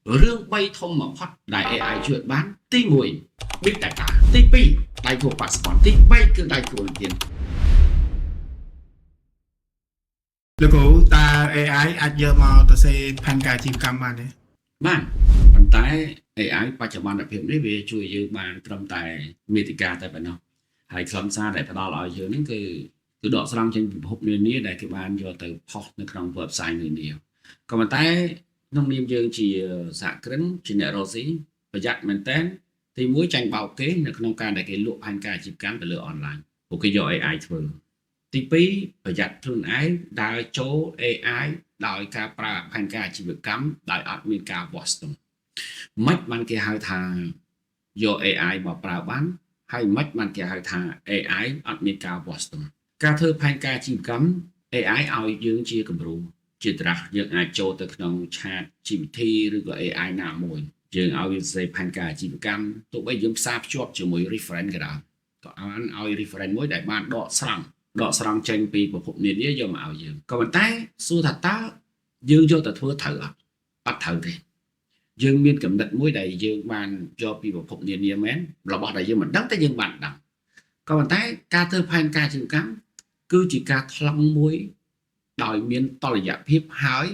Rương bay thông mà phát đại AI chuyện bán tí mùi big data tí pi đại của passport tí bay cứ đại của tiền លោកគ្រូតើ AI អាចយកមកទៅសេផែនការអាជីវកម្មបានទេ បានប៉ុន្តែ AI បច្ចុប្បន្នភាពនេះវាជួយយើងបានត្រឹមតែមេតិកាតែប៉ុណ្ណោះហើយខ្លឹមសារដែលផ្ដល់ឲ្យយើងហ្នឹងគឺដកស្រង់ចេញពីពិភពនានាដែលគេបានយកទៅផុសនៅក្នុង website នានាក៏ប៉ុន្តែក្នុងនាមយើងជាសហគ្រិនជាអ្នករកស៊ីប្រយ័ត្នមែនតើទីមួយចាញ់បោកគេនៅក្នុងការដែលគេលក់ផែនការអាជីវកម្មទៅលើអនឡាញពួកគេយក AI ធ្វើទី2ប្រយ័ត្នខ្លួនឯងដើរចូល AI ដោយការប្រើផែនការអាជីវកម្មដោយអត់មានការវាស់ស្ទង់មិនបានគេហៅថាយក AI មកប្រើបានហើយមិនបានគេហៅថា AI អត់មានការវាស់ស្ទង់ការធ្វើផែនការអាជីវកម្ម AI ឲ្យយើងជាគំរូជាត្រាស់យើងអាចចូលទៅក្នុង Chat GPT ឬក៏ AI ណាមួយយើងឲ្យវាសរសេរផែនការអាជីវកម្មទោះបីយើងផ្សារភ្ជាប់ជាមួយ reference ក៏ដោយក៏ឲ្យ reference មួយដែលបានដកស្រង់ចេញពីប្រភពនានាយកមកឲ្យយើងក៏ប៉ុន្តែសួរថាតើយើងយកទៅធ្វើត្រូវអត់ត្រូវទេយើងមានកំណត់មួយដែលយើងបានយកពីប្រភពនានាមែនរបស់ដែលយើងមិនដឹងតែយើងបានដឹងក៏ប៉ុន្តែការធ្វើផែនការអាជីវកម្មគឺជាការថ្លង់មួយដោយមានតលយៈភាពហើយ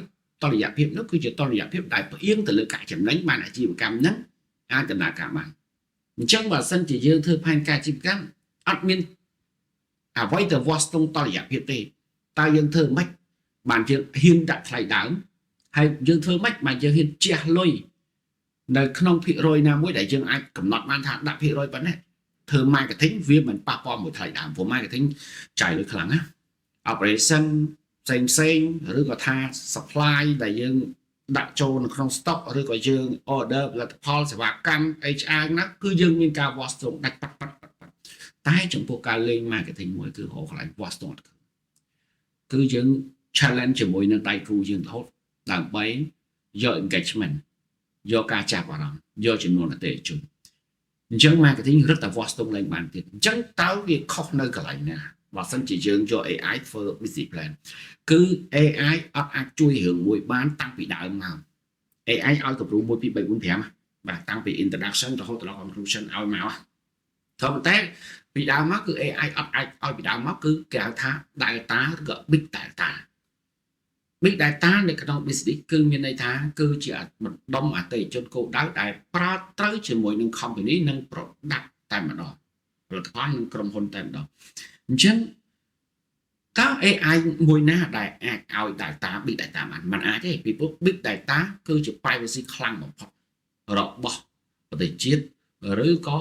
តលយៈភាពនោះគឺជាតលយៈភាពដែលផ្អៀងទៅលើការចំណេញបានអាជីវកម្មហ្នឹងអាចដំណើរការបានអញ្ចឹងបើសិនជាយើងធ្វើផែនការអាជីវកម្មអត់មានអ្វីទៅវាស់ស្ទង់តលយៈភាពទេតើយើងធ្វើមិនបានយើងហ៊ានដាក់ថ្លៃដើមហើយយើងធ្វើមិនបានយើងហ៊ានជះលុយនៅក្នុងភាគរយណាមួយដែលយើងអាចកំណត់បានថាដាក់ភាគរយប៉ុណ្ណេះធ្វើ marketing វាមិនប៉ះពាល់មួយថ្លៃដើមព្រោះ marketing ចាយលុយខ្លាំងណា operation ផ្សេងឬក៏ថា supply ដែលយើងដាក់ចូលនៅក្នុង stock ឬក៏យើង order ផលិតផលសេវាកម្ម HR ណាគឺយើងមានការវាស់ស្ទង់ដាច់ប៉ាត់តែចំពោះការលេង marketing មួយគឺរកកន្លែងវាស់ស្ទង់គឺយើង challenge ជាមួយនឹងដៃគូយើងរហូតដើម្បីយក engagement យកការចាប់អារម្មណ៍យកចំនួនអតិថិជនអញ្ចឹង marketing រឹតតែវាស់ស្ទង់ឡើងបានទៀតអញ្ចឹងតើវាខុសនៅកន្លែងណាបើសិនជាយើងយក AI ធ្វើ business plan គឺ AI អត់អាចជួយរឿងមួយបានតាំងពីដើមមក AI ឲ្យគំរូ1 2 3 4 5បាទតាំងពី introduction រហូតដល់ conclusion ឲ្យមកក៏ប៉ុន្តែពីដើមមកគឺ AI អត់អាចឲ្យពីដើមមកគឺគេហៅថា data ឬក៏ big data big data នៅក្នុង business គឺមានន័យថាគឺជាបណ្ដុំអតិថិជនគោលដៅដែលប្រើត្រូវជាមួយនឹង company និង product តែម្ដងផលិតផលនិងក្រុមហ៊ុនតែម្ដងអញ្ចឹងតើ AI មួយណាដែលអាចឲ្យ data big data បានមិនអាចទេពីព្រោះ big data គឺជា privacy ខ្លាំងបំផុតរបស់ប្រទេសជាតិឬក៏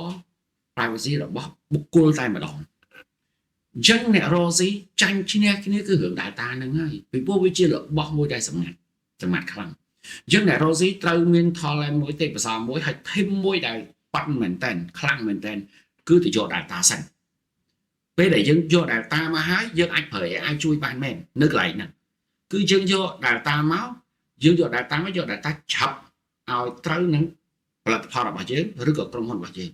privacy របស់បុគ្គលតែម្ដងអញ្ចឹងអ្នករកស៊ីចាញ់ឈ្នះគ្នាគឺរឿង data ហ្នឹងហើយពីព្រោះវាជារបស់មួយដែលសម្ងាត់ខ្លាំងអញ្ចឹងអ្នករកស៊ីត្រូវមានថលមួយទេពកោសល្យមួយហើយ team មួយដែលប៉ាន់មែនតើខ្លាំងមែនតើគឺទៅយក data សិនពេលដែលយើងយក data មកហើយយើងអាចប្រើ AI ជួយបានមែននៅកន្លែងហ្នឹងគឺយើងយក data មកយើងយក data មកយក data ឆាប់ឲ្យត្រូវនឹងផលិតផលរបស់យើងឬក៏ក្រុមហ៊ុនរបស់យើង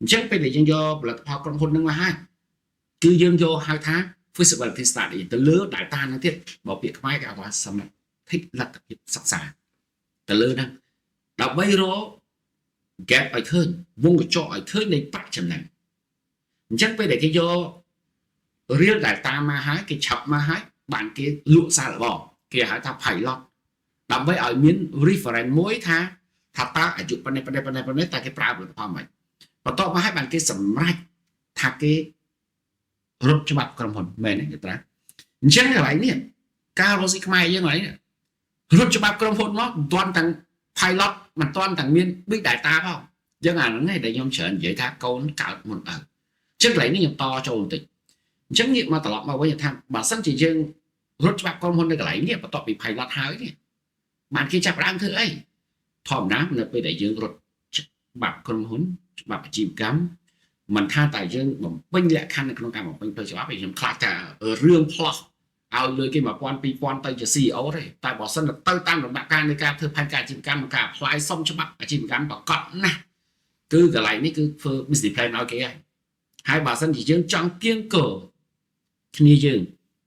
អញ្ចឹងពេលដែលយើងយកផលិតផលក្រុមហ៊ុនហ្នឹងមកហើយគឺយើងយកហៅថា feasibility study ទៅលើ data ហ្នឹងទៀតបើពាក្យខ្មែរគេហៅថាសមត្ថលទ្ធភាពសិក្សាទៅលើហ្នឹងដើម្បីរក gap ឲ្យឃើញវងកញ្ចក់ឲ្យឃើញនៃប្រាក់ចំណេញអញ្ចឹងពេលដែលគេយក real data មកហើយគេឆាប់មកហើយបានគេលក់សាររបស់គេហៅថា pilot ដើម្បីឲ្យមាន reference មួយថាតើអាយុប៉ុណ្ណេះតែគេប្រើផលិតផលមិនបន្ទាប់មកហើយបានគេសម្រេចថាគេរត់ច្បាប់ក្រុមហ៊ុនមែនទេត្រាអញ្ចឹងកន្លែងនេះការរកស៊ីខ្មែរយើងហ្នឹងរត់ច្បាប់ក្រុមហ៊ុនមកមិនទាន់ទាំង pilot មិនទាន់ទាំងមាន big data ផងយើងអាហ្នឹងឯងដែលខ្ញុំច្រើននិយាយថាកូនកើតមុនអើអញ្ចឹងកន្លែងនេះខ្ញុំតចូលបន្តិចអញ្ចឹងងាកមកត្រឡប់មកវិញថាបើសិនជាយើងរត់ច្បាប់ក្រុមហ៊ុននៅកន្លែងនេះបន្ទាប់ពី pilot ហើយនេះបានគេចាប់ដើមធ្វើអីធម្មតានៅពេលដែលយើងរត់ច្បាប់ក្រុមហ៊ុនច្បាប់អាជីវកម្មមិនថាតែយើងបំពេញលក្ខខណ្ឌនៅក្នុងការបំពេញផ្លូវច្បាប់ឯខ្ញុំខ្លាចថារឿងផ្លោះឲ្យលុយគេ1000 2000ទៅជា CEO ទេតែបើសិនទៅតាមដំណាក់កាលនៃការធ្វើផែនការអាជីវកម្មការ apply សុំច្បាប់អាជីវកម្មប្រកបណាស់គឺកន្លែងនេះគឺធ្វើ business plan ឲ្យគេហើយបើសិនជាយើងចង់គៀងគរគ្នាយើង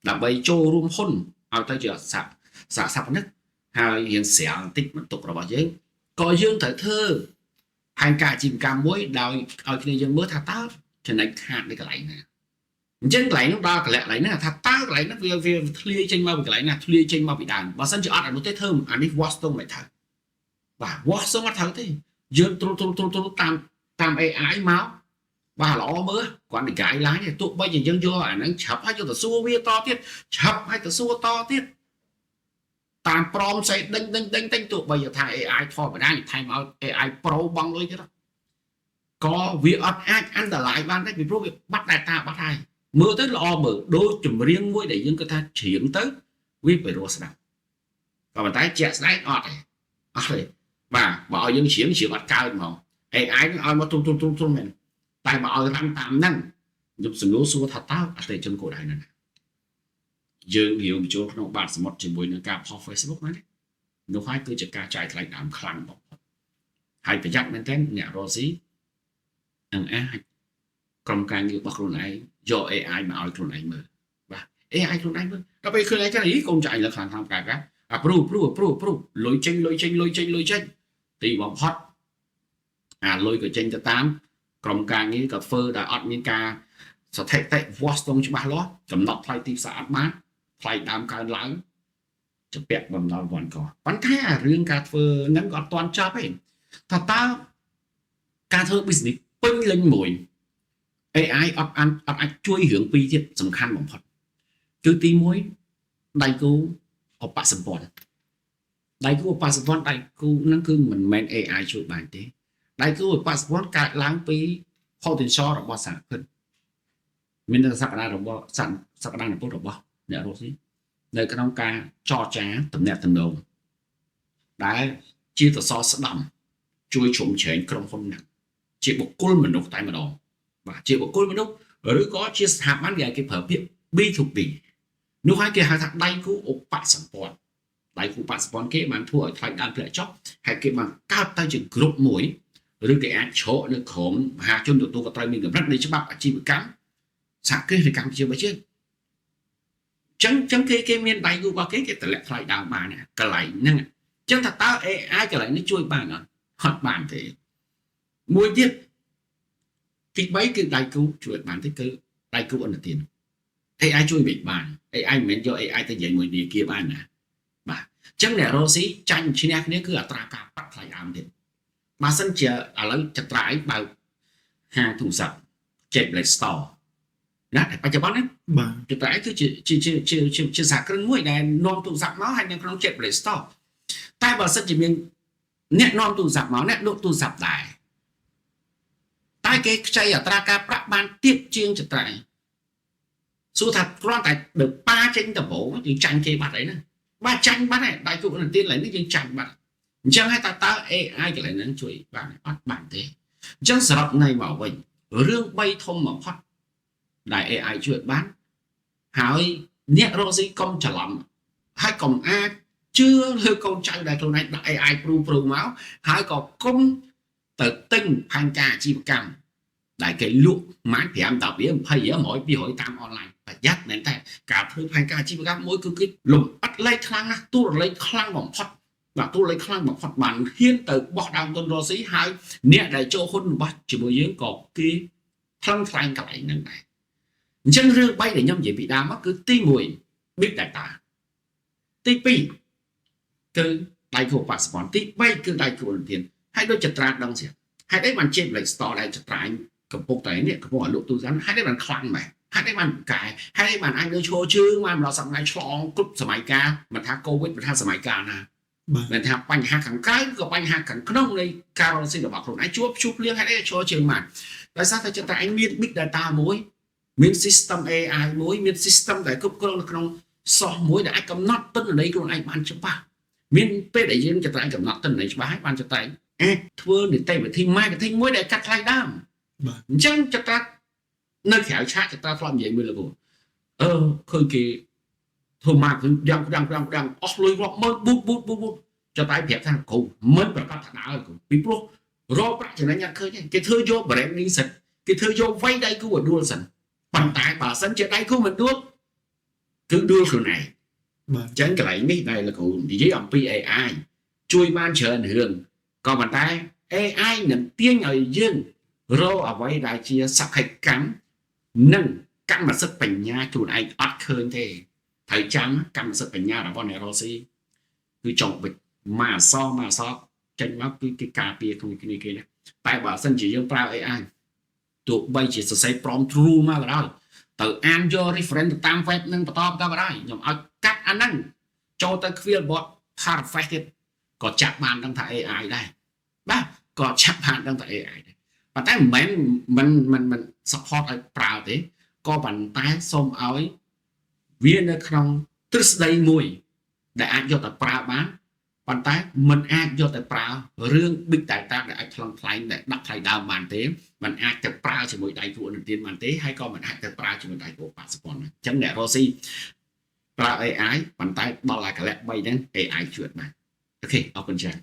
ដើម្បីចូលរួមហ៊ុនឲ្យទៅជាសហសពនិក ហើយរៀងស្រាលបន្តិចបន្ទុករបស់យើងក៏យើងត្រូវធ្វើផែនការអាជីវកម្មមួយដោយឲ្យគ្នាយើងមើលថាតើចំណុចខាតនៅកន្លែងណាអញ្ចឹងកន្លែងនោះដល់កន្លែងហ្នឹងថាតើកន្លែងហ្នឹងវាធ្លាយចេញមកពីកន្លែងណាធ្លាយចេញមកពីដើមបើសិនជាអត់អានោះទេធ្វើអានេះវាស់ស្ទង់មិនត្រូវបាទវាស់ស្ទង់អត់ត្រូវទេយើងទ្រុលតាម AI មកបាទល្អមើលគាត់និកាយឡើងទោះបីជាយើងយកអាហ្នឹងឆាប់ហើយយកទៅសួរវាតទៀតឆាប់ហើយទៅសួរតទៀតតាមព្រមសេដេញទោះបីថា AI ធម្មតាថែមឲ្យ AI Pro បងលុយទៀតក៏វាអត់អាចអន្តរាយបានដែរពីព្រោះវាបាត់ data បាត់ហើយមើលទៅល្អមើលដូចចម្រៀងមួយដែលយើងគិតថាច្រៀងទៅវាពិរោះស្ដាប់ក៏ប៉ុន្តែជាក់ស្ដែងអត់ទេបាទបើឲ្យយើងច្រៀងអត់កើតហ្មង AI នឹងឲ្យមកទ្រុំមែនតែបើឲ្យរំតាមហ្នឹងខ្ញុំសំណួរសួរថាតើអតិថិជនគោលដៅណាយើងរៀងចូលក្នុងបាតសមុទ្រជាមួយនឹងការផុស Facebook ហ្នឹងនោះហើយគឺជាការចាយថ្លៃដើមខ្លាំងបំផុតហើយប្រយ័ត្នមែនទែនអ្នករស់ស៊ីនឹងអាចក្រុមការងាររបស់ខ្លួនឯងយក AI មកឲ្យខ្លួនឯងមើលបាទ AI ខ្លួនឯងមើលដល់ពេលឃើញឯងថាកូនចាយលើខ្លាំងខ្លាំងកាអាព្រូលុយចេញទីបំផុតអាលុយក៏ចេញទៅតាមក្រុមការងារក៏ធ្វើដែលអត់មានការស្ថិតិវាស់ស្ទង់ច្បាស់លាស់កំណត់ថ្លៃទីផ្សារអត់បានថ្លៃដើមកើនឡើងជំពាក់បំណុលវ៉ាន់ក៏ប៉ុន្តែអារឿងការធ្វើហ្នឹងក៏អត់ទាន់ចប់ទេថាតើការធ្វើ business ពេញលេញមួយ AI អត់អាចជួយរឿងពីរទៀតសំខាន់បំផុតគឺទី1ដៃគូឧបសម្ព័ន្ធដៃគូឧបសម្ព័ន្ធដៃគូហ្នឹងគឺមិនមែន AI ជួយបានទេដៃគូឧបសម្ព័ន្ធកើតឡើងពី potential របស់សហគមន៍មានសក្តានុពលរបស់អ្នករស់នេះនៅក្នុងការចរចាទំនាក់ទំនងដែលជាសសរស្តម្ភជួយជ្រោមជ្រែងក្រុមហ៊ុនហ្នឹងជាបុគ្គលមនុស្សតែម្ដងបាទជាបុគ្គលមនុស្សឬក៏ជាស្ថាប័នគេប្រើពាក្យ B2B នោះហើយគេហៅថាដៃគូឧបសម្ព័ន្ធដៃគូឧបសម្ព័ន្ធគេបានធ្វើឲ្យថ្លៃដើមធ្លាក់ចុះហើយគេបានកើតទៅជាក្រុមមួយឬគេអាចជ្រកនៅក្រុមមហាជនទទួលក៏ត្រូវមានកម្រិតនៃច្បាប់អាជីវកម្មសហគ្រាសកម្ពុជាវិញចឹងគេមានដៃគូរបស់គេតម្លាក់ថ្លៃដើមបានកន្លែងហ្នឹងចឹងថាតើ AI កន្លែងនេះជួយបានអត់បានទេមួយទៀតទី3គឺដៃគូជួយបានទេគឺដៃគូអន្តរជាតិ AI ជួយមិនបាន AI មិនមែនយក AI ទៅនិយាយមួយនាគារបានណាបាទចឹងអ្នករស់ស៊ីចាញ់ឈ្នះគ្នាគឺអត្រាការបាត់ថ្លៃដើមទៀតបើសិនជាឥឡូវចត្រាឯងបើកហាងទូរស័ព្ទ Tablet Store ណាតែបច្ចុប្បន្ននេះបាទចត្រាឯងគឺជាសហគ្រិនមួយដែលនាំទូរស័ព្ទមកហើយនៅក្នុង Tablet Store តែបើសិនជាមានអ្នកនាំទូរស័ព្ទមកអ្នកលក់ទូរស័ព្ទដែរតែគេខ្ចីអត្រាការប្រាក់បានទាបជាងចត្រាសួរថាគ្រាន់តែបើប៉ាចេញដំបូងយើងចាញ់គេបាត់អីណាបាទចាញ់បាត់ហើយដៃគូអន្តរជាតិឡើយនេះយើងចាញ់បាត់អញ្ចឹងហើយតើ AI កន្លែងហ្នឹងជួយបានអត់បានទេអញ្ចឹងសរុបន័យមកវិញរឿង3ធំបំផុតដែល AI ជួយបានហើយអ្នករកស៊ីកុំច្រឡំហើយកុំអាចជឿលើកូនចៅដែលខ្លួនឯងដាក់ AI ព្រូមកហើយក៏កុំទៅទិញផែនការអាជីវកម្មដែលគេលក់ម៉ាន5 10 20 100 200តាមអនឡាញប្រយ័ត្នមែនតើការធ្វើផែនការអាជីវកម្មមួយគឺគេលំអិតលេខខ្លាំងណាស់ទូរលេខខ្លាំងបំផុតបាទទូរលេខខ្លាំងបំផុតបានហ៊ានទៅបោះដើមទុនរកស៊ីហើយអ្នកដែលចូលហ៊ុនរបស់ជាមួយយើងក៏គេថ្លឹងថ្លែងកន្លែងហ្នឹងដែរអញ្ចឹងរឿង3ដែលខ្ញុំនិយាយពីដើមមកគឺទី1 Big Data ទី2គឺដៃគូឧបសម្ព័ន្ធទី3គឺដៃគូអន្តរជាតិហើយដូចចត្រាដឹងស្រាប់ហេតុអីបានជា Black Store ដែលចត្រាកំពុងតែនេះកំពុងតែលក់ទូរស័ព្ទហេតុអីបានខ្លាំងម៉េចហេតុអីបានកែហេតុអីបានអាចលើឈរជើងបានម្ដងសម្រាប់ឆ្លងគ្រប់សម័យកាលមិនថា COVID មិនថាសម័យកាលណាមិនថាបញ្ហាខាងក្រៅក៏បញ្ហាខាងក្នុងនៃការរកស៊ីរបស់ខ្លួនឯងជួបភ្លៀងហេតុអីឈរជើងបានដោយសារតែចត្រាឯងមាន Big Data មួយមាន System AI មួយមាន System ដែលគ្រប់គ្រងនៅក្នុង source មួយដែលអាចកំណត់ទិន្នន័យខ្លួនឯងបានច្បាស់មានពេលដែលយើងចត្រាកំណត់ទិន្នន័យច្បាស់ហើយបានចត្រាអាចធ្វើនីតិវិធី marketing មួយដែលកាត់ថ្លៃដើមបាទអញ្ចឹងចត្រានៅក្រៅឆាកចត្រាធ្លាប់និយាយមួយលើបងឃើញគេធ្វើ marketing យ៉ាងអស់លុយរាប់ម៉ឺនប៊ូតចត្រាប្រាប់ថាគ្រូមិនប្រកាសថាដើរគ្រូពីព្រោះរកប្រាក់ចំណេញអត់ឃើញទេគេធ្វើយក branding សិនគេធ្វើយកវ័យដៃគូឲ្យដួលសិនប៉ុន្តែបើសិនជាដៃគូមិនដួលគឺដួលខ្លួនឯង បាទ ចឹងកន្លែងនេះដែលលោកគ្រូនិយាយអំពី AI ជួយបានច្រើនរឿងក៏ប៉ុន្តែ AI នឹងទាញឲ្យយើងរកអ្វីដែលជាសក្ខីកម្មនិងកម្មសិទ្ធិបញ្ញាខ្លួនឯងអត់ឃើញទេត្រូវចាំកម្មសិទ្ធិបញ្ញារបស់អ្នករស់ស៊ីគឺចង់វិចមកអសចេញមកគឺគេការពារគ្នាគេណាតែបើសិនជាយើងប្រើ AI ទោះបីជាសរសេរ prompt true មកក៏ដោយទៅអានយក reference ទៅតាម web នឹងបន្តក៏ដោយខ្ញុំឲ្យកាត់អាហ្នឹងចូលទៅ queryboard paraphrase ទៀតក៏ចាក់បានដឹងថា AI ដែរបាទក៏ចាក់បានដឹងថា AI ដែរប៉ុន្តែមិនមែន support ឲ្យប្រើទេក៏ប៉ុន្តែសូមឲ្យវានៅក្នុងទ្រឹស្ដីមួយដែលអាចយកទៅប្រើបានប៉ុន្តែมันអាចយកទៅប្រើរឿង big data ដែលអាចថ្លឹងថ្លែងដែលដាក់ថ្លៃដើមបានទេมันអាចទៅប្រើជាមួយដៃគូអនុទានបានទេហើយក៏มันអាចទៅប្រើជាមួយដៃគូបាក់សពនអញ្ចឹងអ្នករស់ស៊ីប្រើ AI ប៉ុន្តែដល់អាកលៈ3ហ្នឹង AI ជួយបានអូខេអរគុណច្រើន